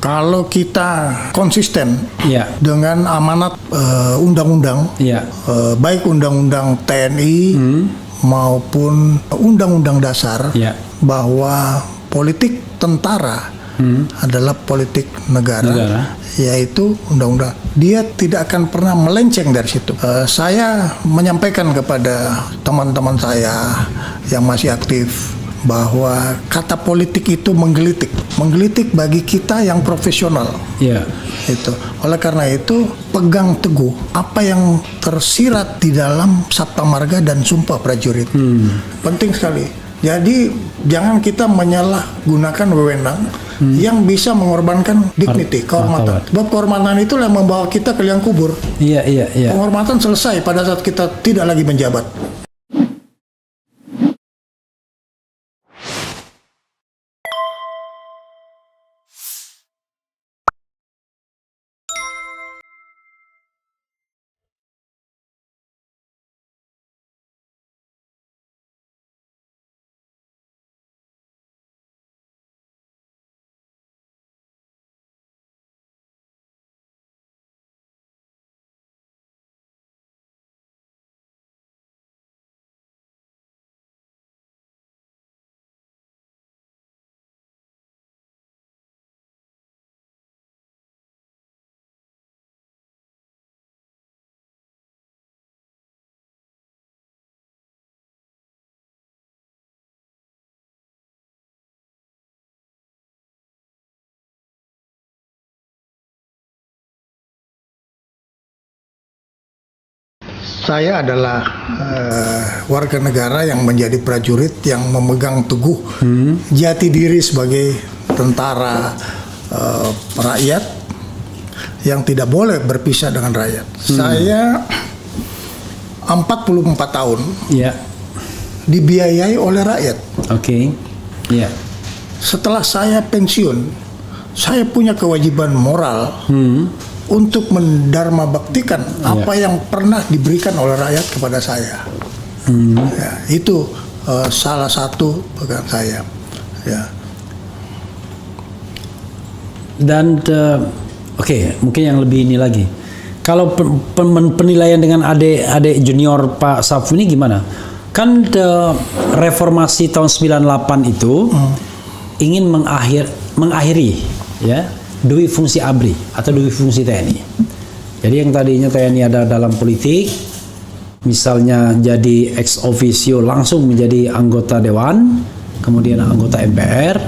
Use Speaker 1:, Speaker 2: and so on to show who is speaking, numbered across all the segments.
Speaker 1: Kalau kita konsisten
Speaker 2: Ya.
Speaker 1: dengan amanat undang-undang,
Speaker 2: Ya.
Speaker 1: baik undang-undang TNI maupun undang-undang dasar,
Speaker 2: Ya.
Speaker 1: bahwa politik tentara adalah politik negara, yaitu undang-undang. Dia tidak akan pernah melenceng dari situ. Saya menyampaikan kepada teman-teman saya yang masih aktif bahwa kata politik itu menggelitik bagi kita yang profesional.
Speaker 2: Ya.
Speaker 1: Itu. Oleh karena itu, pegang teguh apa yang tersirat di dalam Sabta Marga dan Sumpah Prajurit. Penting sekali. Jadi jangan kita menyalahgunakan wewenang yang bisa mengorbankan dignity, kehormatan. Sebab kehormatan itulah yang membawa kita ke liang kubur.
Speaker 2: Iya, iya, iya.
Speaker 1: Penghormatan selesai pada saat kita tidak lagi menjabat. Saya adalah warga negara yang menjadi prajurit yang memegang teguh jati diri sebagai tentara rakyat yang tidak boleh berpisah dengan rakyat. Saya 44 tahun
Speaker 2: Iya.
Speaker 1: dibiayai oleh rakyat.
Speaker 2: Oke. Iya.
Speaker 1: Setelah saya pensiun, saya punya kewajiban moral untuk mendharma baktikan apa yang pernah diberikan oleh rakyat kepada saya. Ya, itu salah satu pegang saya. Ya.
Speaker 2: Dan oke, mungkin yang lebih ini lagi. Kalau penilaian dengan adik junior Pak Safu ini gimana? Kan reformasi tahun 98 itu ingin mengakhiri ya dui fungsi ABRI atau dui fungsi TNI. Jadi yang tadinya TNI ada dalam politik, misalnya jadi ex officio langsung menjadi anggota dewan, kemudian anggota MPR,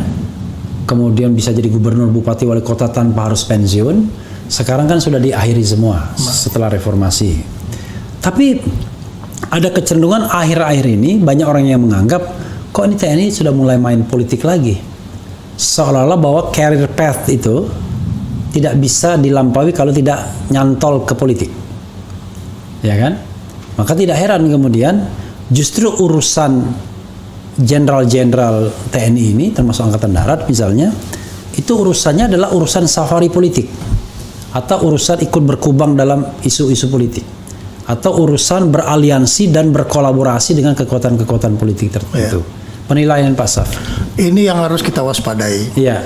Speaker 2: kemudian bisa jadi gubernur, bupati, wali kota tanpa harus pensiun. Sekarang kan sudah diakhiri semua setelah reformasi. Tapi ada kecenderungan akhir-akhir ini banyak orang yang menganggap kok ini TNI sudah mulai main politik lagi. Seolah-olah bahwa career path itu tidak bisa dilampaui kalau tidak nyantol ke politik. Ya kan? Maka tidak heran kemudian justru urusan jenderal-jenderal TNI ini termasuk Angkatan Darat misalnya, itu urusannya adalah urusan safari politik atau urusan ikut berkubang dalam isu-isu politik atau urusan beraliansi dan berkolaborasi dengan kekuatan-kekuatan politik tertentu. Penilaian Pak Saf.
Speaker 1: Ini yang harus kita waspadai.
Speaker 2: Iya.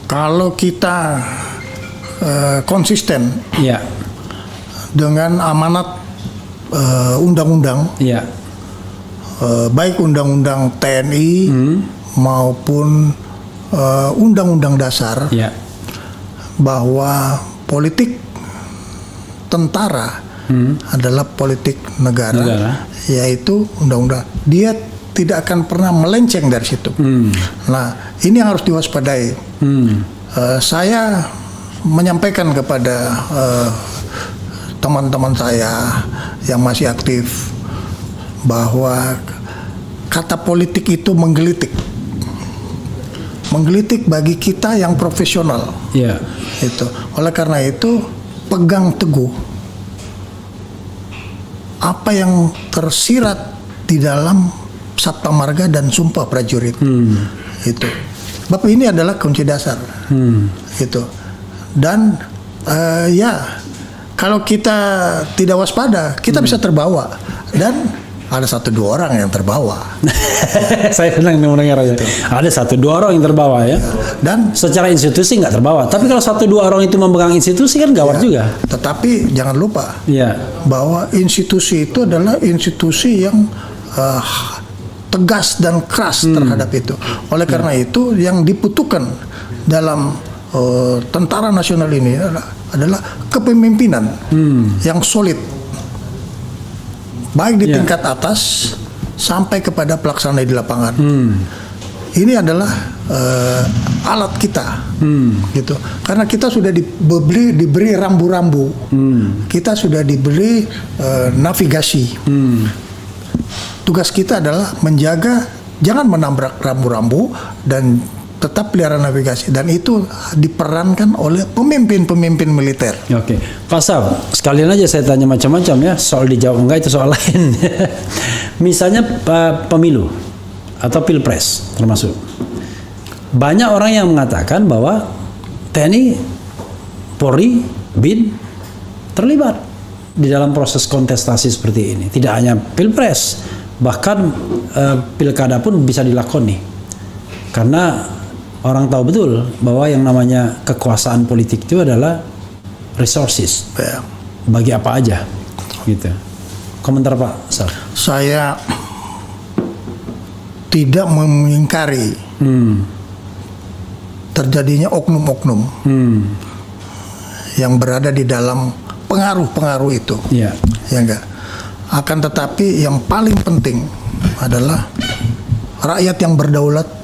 Speaker 1: Kalau kita konsisten
Speaker 2: Iya.
Speaker 1: dengan amanat undang-undang,
Speaker 2: Iya.
Speaker 1: baik undang-undang TNI maupun undang-undang dasar,
Speaker 2: Iya.
Speaker 1: bahwa politik tentara adalah politik negara, yaitu undang-undang. Dia tidak akan pernah melenceng dari situ. Nah, ini yang harus diwaspadai. Saya menyampaikan kepada teman-teman saya yang masih aktif bahwa kata politik itu menggelitik bagi kita yang profesional.
Speaker 2: Iya.
Speaker 1: Itu. Oleh karena itu, pegang teguh apa yang tersirat di dalam Sabta Marga dan Sumpah Prajurit. Itu. Sebab ini adalah kunci dasar. Itu. Dan ya, kalau kita tidak waspada, kita bisa terbawa. Dan ada 1-2 orang yang terbawa.
Speaker 2: Saya senang mendengar aja. Ada 1-2 orang yang terbawa ya.
Speaker 1: Dan
Speaker 2: secara institusi nggak terbawa. Tapi kalau 1-2 orang itu memegang institusi kan gawat juga.
Speaker 1: tetapi jangan lupa
Speaker 2: Iya.
Speaker 1: bahwa institusi itu adalah institusi yang tegas dan keras terhadap itu. Oleh karena itu yang dibutuhkan dalam tentara nasional ini adalah kepemimpinan yang solid, baik di tingkat atas sampai kepada pelaksana di lapangan. Ini adalah alat kita, gitu. Karena kita sudah diberi rambu-rambu, kita sudah diberi navigasi. Tugas kita adalah menjaga, jangan menabrak rambu-rambu dan tetap pelihara navigasi, dan itu diperankan oleh pemimpin-pemimpin militer.
Speaker 2: Oke, Pak Saf, sekalian aja saya tanya macam-macam ya, soal dijawab enggak itu soal lain. Misalnya pemilu atau pilpres termasuk. Banyak orang yang mengatakan bahwa TNI, Polri, BIN terlibat di dalam proses kontestasi seperti ini. Tidak hanya pilpres, bahkan pilkada pun bisa dilakoni. Karena orang tahu betul bahwa yang namanya kekuasaan politik itu adalah resources, bagi apa aja, gitu. Komentar Pak Saf?
Speaker 1: Saya tidak mengingkari terjadinya oknum-oknum yang berada di dalam pengaruh-pengaruh itu, ya enggak. Akan tetapi yang paling penting adalah rakyat yang berdaulat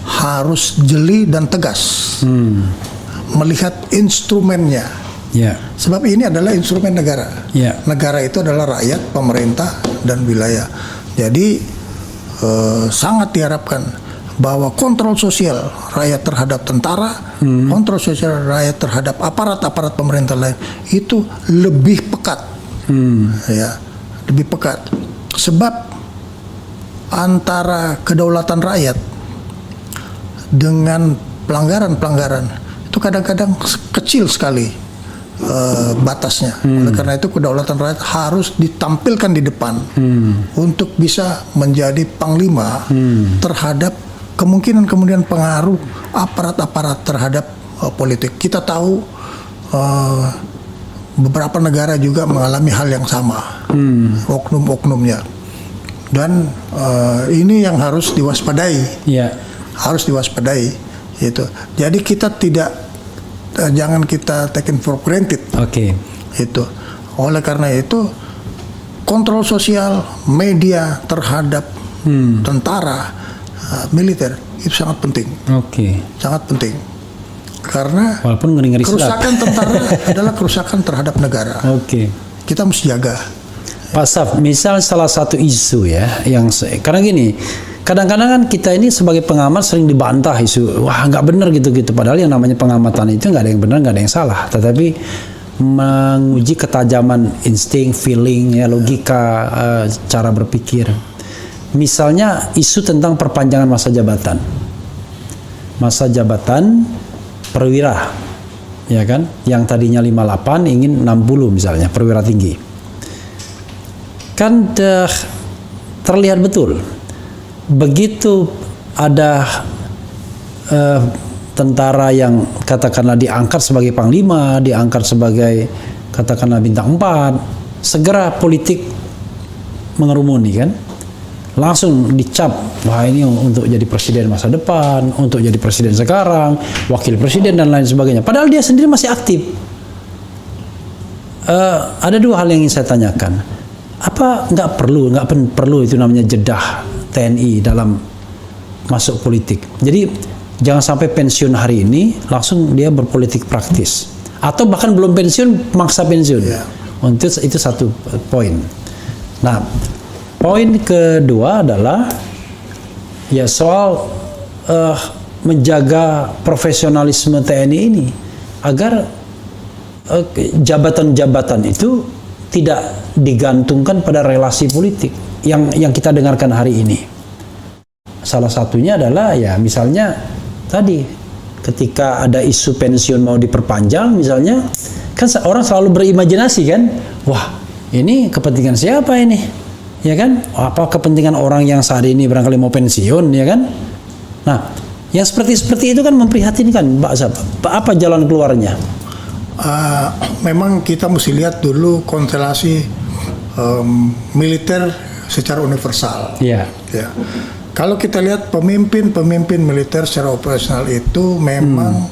Speaker 1: harus jeli dan tegas melihat instrumennya. Sebab ini adalah instrumen negara. Negara itu adalah rakyat, pemerintah, dan wilayah. Jadi sangat diharapkan bahwa kontrol sosial rakyat terhadap tentara, kontrol sosial rakyat terhadap aparat-aparat pemerintah lain itu lebih pekat, lebih pekat. Sebab antara kedaulatan rakyat dengan pelanggaran-pelanggaran itu kadang-kadang kecil sekali batasnya. Oleh karena itu kedaulatan rakyat harus ditampilkan di depan untuk bisa menjadi panglima terhadap kemungkinan pengaruh aparat-aparat terhadap politik. Kita tahu beberapa negara juga mengalami hal yang sama, oknum-oknumnya, dan ini yang harus diwaspadai. Harus diwaspadai itu. Jadi kita tidak jangan kita taken for granted. Itu. Oleh karena itu kontrol sosial media terhadap tentara, militer itu sangat penting. Sangat penting. Karena
Speaker 2: walaupun ngeri-ngeri
Speaker 1: kerusakan tentara adalah kerusakan terhadap negara. Kita mesti jaga.
Speaker 2: Pak Saf, misal salah satu isu ya yang karena gini, kadang-kadang kan kita ini sebagai pengamat sering dibantah isu, wah nggak benar gitu-gitu. Padahal yang namanya pengamatan itu nggak ada yang benar, nggak ada yang salah. Tetapi menguji ketajaman insting, feeling, ya logika, cara berpikir. Misalnya isu tentang perpanjangan masa jabatan. Masa jabatan perwira, ya kan? Yang tadinya 58 ingin 60 misalnya, perwira tinggi. Kan terlihat betul begitu ada tentara yang katakanlah diangkat sebagai panglima, diangkat sebagai katakanlah bintang 4, segera politik mengerumuni kan, langsung dicap, wah ini untuk jadi presiden masa depan, untuk jadi presiden sekarang, wakil presiden dan lain sebagainya. Padahal dia sendiri masih aktif. Ada dua hal yang ingin saya tanyakan. Apa nggak perlu itu namanya jedah TNI dalam masuk politik. Jadi jangan sampai pensiun hari ini langsung dia berpolitik praktis, atau bahkan belum pensiun maksa pensiun. Untuk itu satu poin. Nah, poin kedua adalah ya soal menjaga profesionalisme TNI ini agar jabatan-jabatan itu tidak digantungkan pada relasi politik yang kita dengarkan hari ini. Salah satunya adalah ya misalnya tadi ketika ada isu pensiun mau diperpanjang misalnya, kan orang selalu berimajinasi kan, wah ini kepentingan siapa ini? ya kan? Apa kepentingan orang yang saat ini barangkali mau pensiun, ya kan? Nah, yang seperti itu kan memprihatinkan, Pak Sab. Apa jalan keluarnya?
Speaker 1: Memang kita mesti lihat dulu konstelasi militer secara universal.
Speaker 2: Ya.
Speaker 1: Ya. Kalau kita lihat pemimpin militer secara operasional itu memang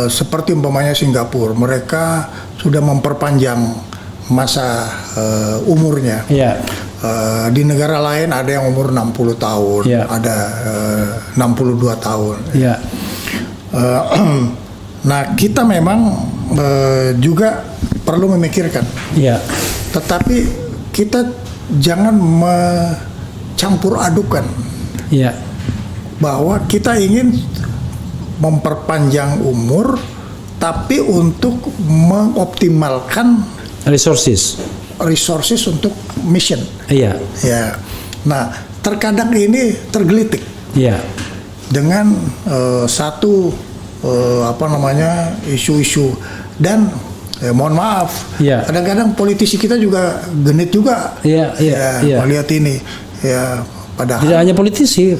Speaker 1: seperti umpamanya Singapura, mereka sudah memperpanjang masa umurnya.
Speaker 2: Ya.
Speaker 1: Di negara lain ada yang umur 60 tahun,
Speaker 2: Ya.
Speaker 1: ada 62 tahun.
Speaker 2: Ya.
Speaker 1: Nah, kita memang juga perlu memikirkan.
Speaker 2: Ya.
Speaker 1: Tetapi kita jangan mencampur adukan
Speaker 2: Ya.
Speaker 1: bahwa kita ingin memperpanjang umur, tapi untuk mengoptimalkan
Speaker 2: Resources.
Speaker 1: resources untuk mission.
Speaker 2: Iya.
Speaker 1: Ya. Nah, terkadang ini tergelitik
Speaker 2: Iya.
Speaker 1: dengan satu isu-isu dan mohon maaf,
Speaker 2: Iya.
Speaker 1: kadang-kadang politisi kita juga genit juga.
Speaker 2: Iya, iya, iya.
Speaker 1: Melihat ini, ya padahal.
Speaker 2: Tidak hanya politisi,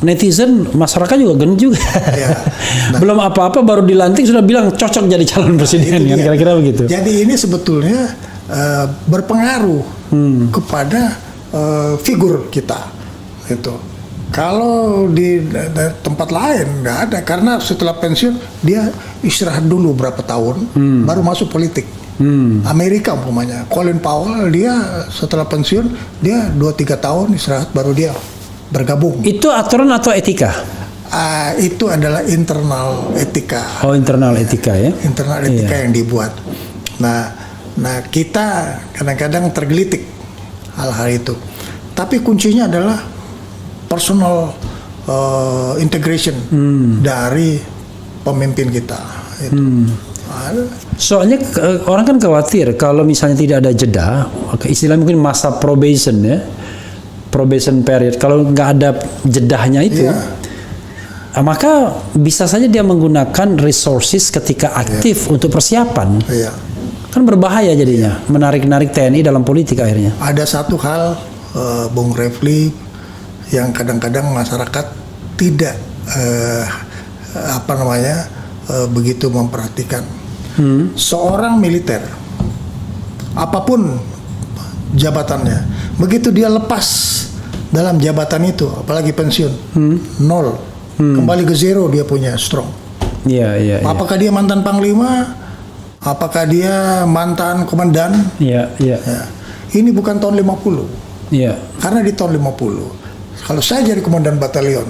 Speaker 2: netizen, masyarakat juga genit juga.
Speaker 1: Ya. Nah,
Speaker 2: Belum apa-apa baru dilantik sudah bilang cocok jadi calon presiden,
Speaker 1: itu
Speaker 2: kan
Speaker 1: dia.
Speaker 2: kira-kira begitu.
Speaker 1: Jadi ini sebetulnya berpengaruh kepada figur kita, itu. Kalau di tempat lain nggak ada, karena setelah pensiun dia istirahat dulu berapa tahun, baru masuk politik. Amerika umpamanya, Colin Powell dia setelah pensiun dia 2-3 tahun istirahat baru dia bergabung.
Speaker 2: Itu aturan atau etika?
Speaker 1: Itu adalah internal etika.
Speaker 2: Oh, internal etika ya.
Speaker 1: Internal etika yang dibuat. Nah, kita kadang-kadang tergelitik hal-hal itu. Tapi kuncinya adalah personal integration dari pemimpin kita. Itu.
Speaker 2: Soalnya orang kan khawatir kalau misalnya tidak ada jeda, istilah mungkin masa probation ya, probation period. Kalau nggak ada jedahnya itu, maka bisa saja dia menggunakan resources ketika aktif untuk persiapan.
Speaker 1: Iya.
Speaker 2: Kan berbahaya jadinya, menarik-narik TNI dalam politik akhirnya.
Speaker 1: Ada satu hal, Bung Refli, yang kadang-kadang masyarakat tidak begitu memperhatikan. Seorang militer, apapun jabatannya, begitu dia lepas dalam jabatan itu, apalagi pensiun, nol, kembali ke zero dia punya strong.
Speaker 2: Iya, iya.
Speaker 1: Apakah dia mantan panglima? Apakah dia mantan komandan?
Speaker 2: Iya, iya.
Speaker 1: Ya. Ini bukan tahun 50.
Speaker 2: Iya.
Speaker 1: Karena di tahun 50, kalau saya jadi komandan batalion,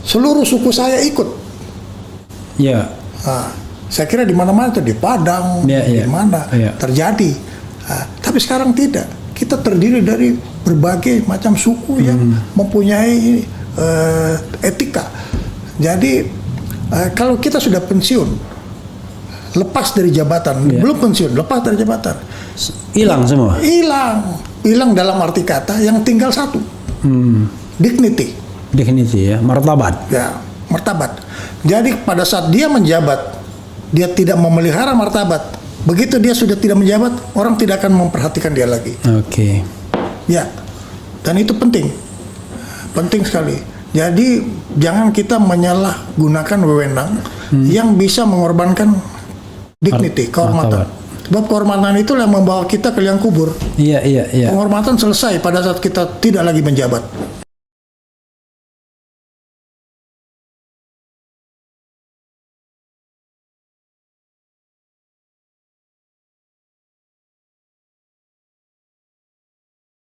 Speaker 1: seluruh suku saya ikut.
Speaker 2: Iya.
Speaker 1: Nah, saya kira di mana-mana tuh, di Padang, di mana terjadi. Nah, tapi sekarang tidak. Kita terdiri dari berbagai macam suku yang mempunyai etika. Jadi kalau kita sudah pensiun, lepas dari jabatan, belum pensiun, lepas dari jabatan,
Speaker 2: hilang semua.
Speaker 1: Hilang dalam arti kata yang tinggal satu, dignity.
Speaker 2: Dignity ya, martabat.
Speaker 1: Ya, martabat. Jadi pada saat dia menjabat, dia tidak memelihara martabat. Begitu dia sudah tidak menjabat, orang tidak akan memperhatikan dia lagi.
Speaker 2: Oke.
Speaker 1: Ya, dan itu penting sekali. Jadi jangan kita menyalahgunakan wewenang yang bisa mengorbankan dignity, kehormatan. Sebab kehormatan itu yang membawa kita ke liang kubur.
Speaker 2: Iya, iya, iya.
Speaker 1: Penghormatan selesai pada saat kita tidak lagi menjabat.